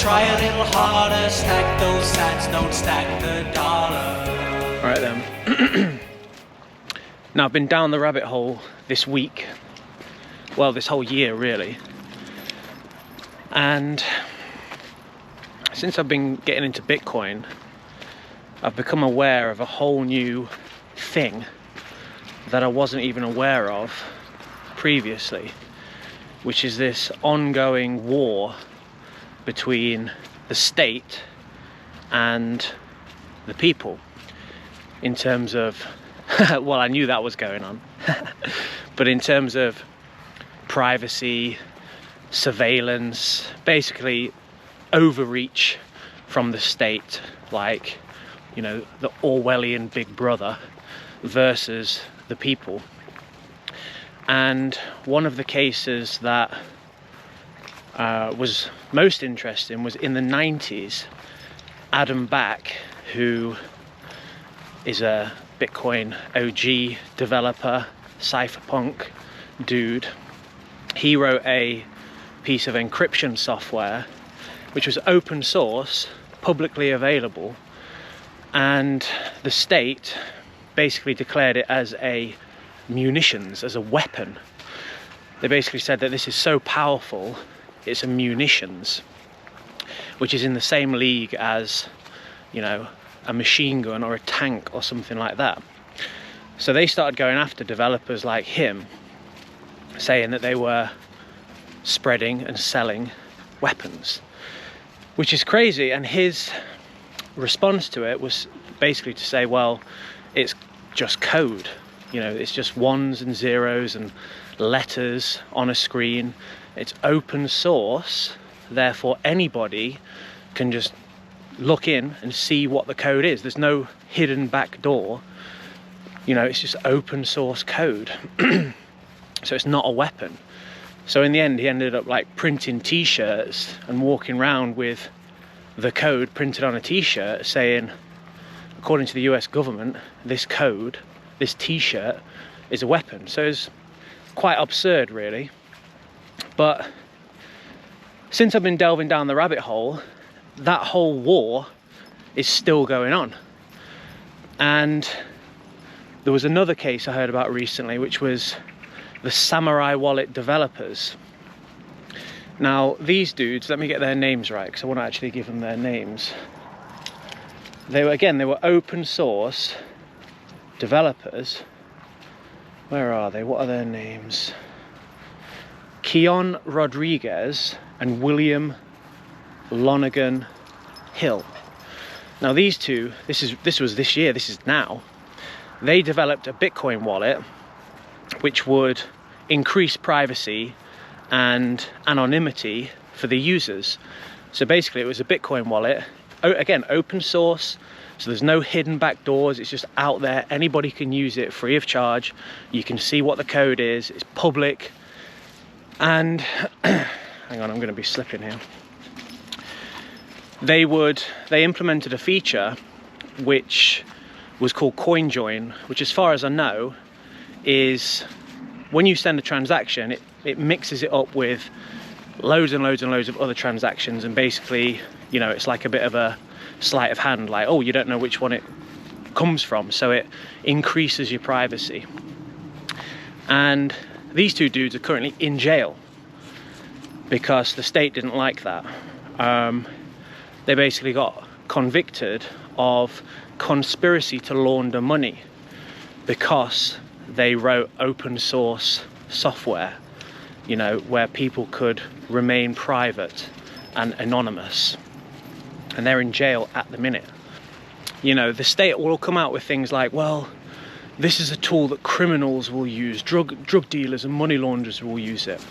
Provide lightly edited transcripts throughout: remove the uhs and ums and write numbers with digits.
try a little harder, stack those sats, don't stack the dollar. Alright then. Now I've been down the rabbit hole this week, well this whole year really, and since I've been getting into Bitcoin, I've become aware of a whole new thing that I wasn't even aware of previously, which is this ongoing war between the state and the people in terms of, well, I knew that was going on, but in terms of privacy, surveillance, basically overreach from the state, like, you know, the Orwellian Big Brother versus the people. And one of the cases that was most interesting was in the 90s. Adam Back, who is a Bitcoin OG developer, cypherpunk dude, he wrote a piece of encryption software which was open source, publicly available, and the state basically declared it as a munitions, as a weapon. They basically said that this is so powerful, it's a munitions, which is in the same league as, you know, a machine gun or a tank or something like that. So they started going after developers like him, saying that they were spreading and selling weapons, which is crazy. And his response to it was basically to say, well, it's just code, you know, it's just ones and zeros and letters on a screen. It's open source, therefore anybody can just look in and see what the code is. There's no hidden back door, you know, it's just open source code. So it's not a weapon. So in the end he ended up like printing t-shirts and walking around with the code printed on a t-shirt saying, according to the US government, this code, this t-shirt is a weapon. So it's quite absurd really. But since I've been delving down the rabbit hole, that whole war is still going on. And there was another case I heard about recently, which was the Samourai wallet developers. Now these dudes, let me get their names right because I want to actually give them their names. They were open source developers. Where are they? What are their names? Keon Rodriguez and William Lonergan Hill. Now these two, this was this year, this is now, they developed a Bitcoin wallet which would increase privacy and anonymity for the users. So basically it was a Bitcoin wallet, again open source, so there's no hidden back doors, it's just out there, anybody can use it free of charge, you can see what the code is, it's public. And hang on, I'm going to be slipping here. They implemented a feature which was called CoinJoin, which as far as I know is when you send a transaction, it mixes it up with loads and loads and loads of other transactions, and basically, you know, it's like a bit of a sleight of hand, like, oh, you don't know which one it comes from, so it increases your privacy. And these two dudes are currently in jail because the state didn't like that. They basically got convicted of conspiracy to launder money because they wrote open source software, you know, where people could remain private and anonymous. And they're in jail at the minute. You know, the state will come out with things like, well, this is a tool that criminals will use, drug dealers and money launderers will use it.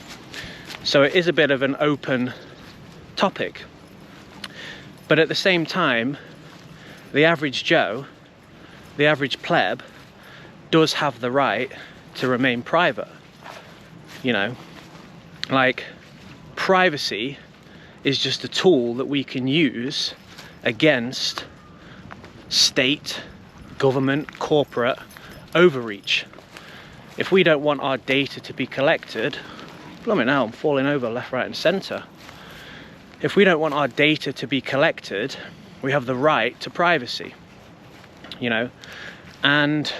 So it is a bit of an open topic. But at the same time, the average Joe, the average pleb, does have the right to remain private. You know, like, privacy is just a tool that we can use against state, government, corporate overreach. If we don't want our data to be collected, blimey now, I'm falling over left, right and centre. if we don't want our data to be collected, we have the right to privacy, you know, and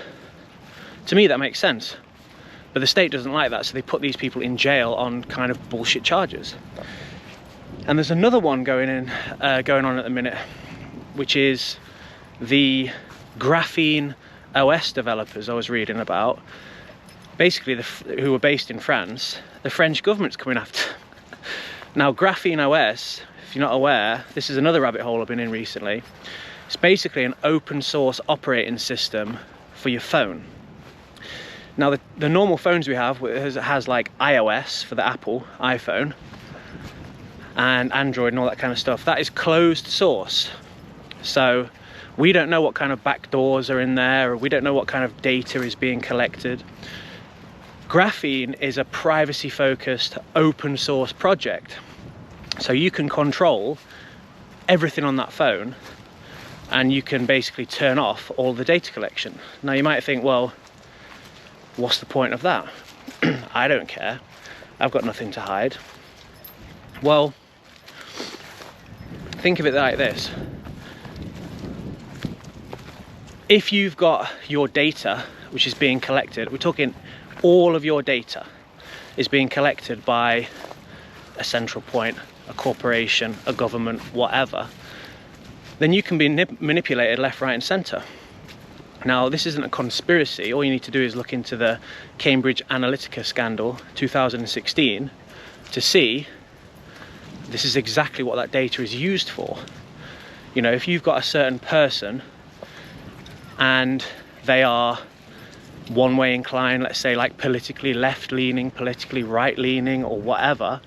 to me that makes sense. But the state doesn't like that, so they put these people in jail on kind of bullshit charges. And there's another one going on at the minute, which is the graphene OS developers I was reading about. Basically, who were based in France. The French government's coming after. Now, graphene OS, if you're not aware, this is another rabbit hole I've been in recently. It's basically an open source operating system for your phone. Now, the normal phones we have has like iOS for the Apple iPhone and Android and all that kind of stuff. That is closed source. So we don't know what kind of backdoors are in there, or we don't know what kind of data is being collected. Graphene is a privacy-focused open source project. So you can control everything on that phone, and you can basically turn off all the data collection. Now you might think, well, what's the point of that? I don't care. I've got nothing to hide. Well, think of it like this. If you've got your data, which is being collected, we're talking all of your data is being collected by a central point, a corporation, a government, whatever, then you can be manipulated left, right, and centre. Now, this isn't a conspiracy. All you need to do is look into the Cambridge Analytica scandal 2016 to see this is exactly what that data is used for. You know, if you've got a certain person and they are one way inclined, let's say like politically left leaning, politically right leaning, or whatever,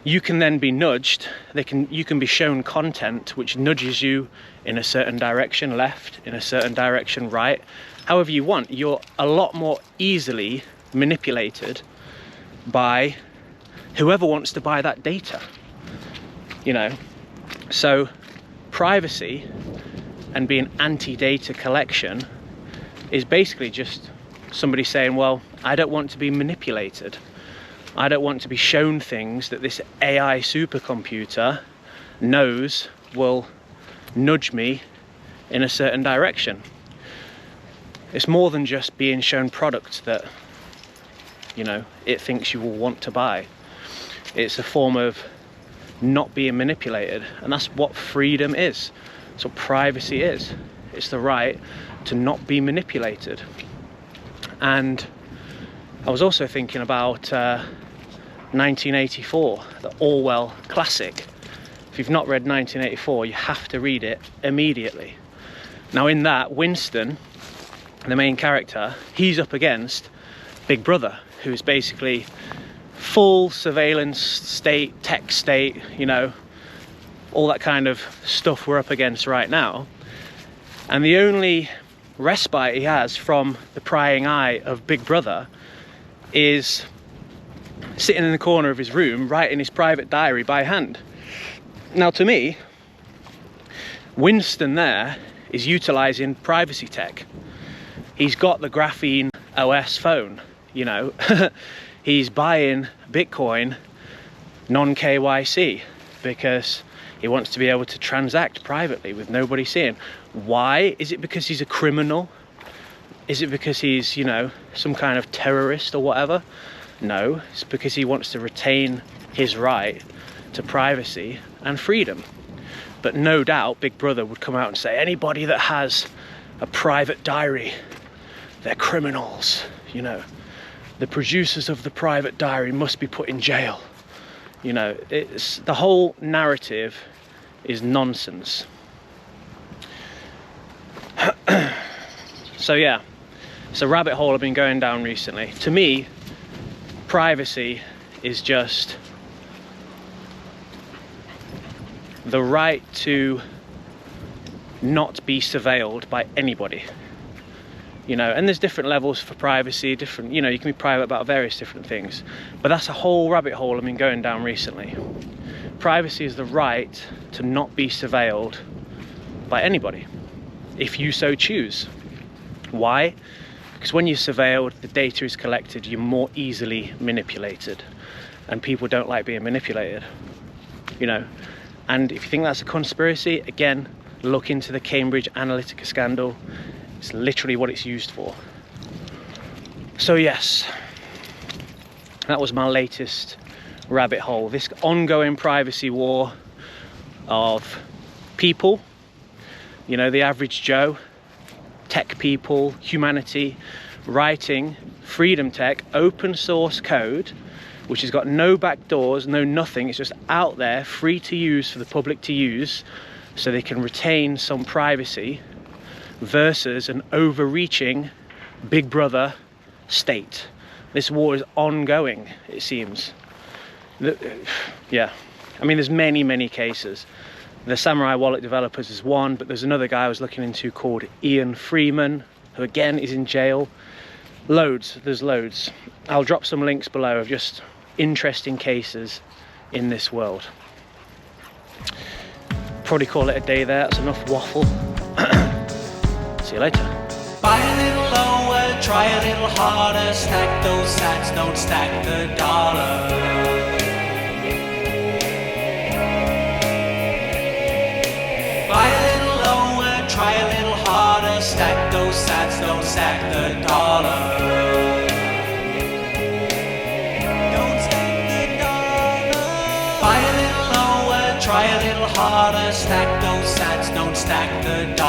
you can then be nudged. You can be shown content which nudges you in a certain direction left, in a certain direction right, however you want. You're a lot more easily manipulated by whoever wants to buy that data, you know. So privacy and being anti-data collection is basically just somebody saying, well, I don't want to be manipulated. I don't want to be shown things that this AI supercomputer knows will nudge me in a certain direction. It's more than just being shown products that, you know, it thinks you will want to buy. It's a form of not being manipulated, and that's what freedom is. That's what privacy is. It's the right to not be manipulated. And I was also thinking about 1984, the Orwell classic. If you've not read 1984, you have to read it immediately. Now in that, Winston, the main character, he's up against Big Brother, who's basically full surveillance state, tech state, you know, all that kind of stuff we're up against right now. And the only respite he has from the prying eye of Big Brother is sitting in the corner of his room writing his private diary by hand. Now to me, Winston there is utilising privacy tech. He's got the graphene OS phone, you know. He's buying Bitcoin non-KYC because he wants to be able to transact privately with nobody seeing. Why? Is it because he's a criminal? Is it because he's, you know, some kind of terrorist or whatever? No, it's because he wants to retain his right to privacy and freedom. But no doubt Big Brother would come out and say, anybody that has a private diary, they're criminals, you know. The producers of the private diary must be put in jail. You know, it's the whole narrative is nonsense. So yeah, it's a rabbit hole I've been going down recently. To me, privacy is just the right to not be surveilled by anybody. You know, and there's different levels for privacy, different, you know, you can be private about various different things. But that's a whole rabbit hole I've been going down recently. Privacy is the right to not be surveilled by anybody, if you so choose. Why? Because when you're surveilled, the data is collected, you're more easily manipulated. And people don't like being manipulated. you know. And if you think that's a conspiracy, again, look into the Cambridge Analytica scandal. It's literally what it's used for. So yes, that was my latest rabbit hole. This ongoing privacy war of people, you know, the average Joe, tech people, humanity, writing freedom tech, open source code, which has got no back doors, no nothing. It's just out there, free to use for the public to use, so they can retain some privacy, versus an overreaching big brother state. This war is ongoing, it seems. Yeah, I mean, there's many cases. The Samourai wallet developers is one, but there's another guy I was looking into called Ian Freeman, who again is in jail. Loads, there's loads. I'll drop some links below of just interesting cases in this world. Probably call it a day there, that's enough waffle. See you later. Buy a little lower, try a little harder, stack those sats, don't stack the dollar. Buy a little lower, try a little harder, stack those sats, don't stack the dollar. Don't stack the dollar. Buy a little lower, try a little harder, stack those sats, don't stack the dollar.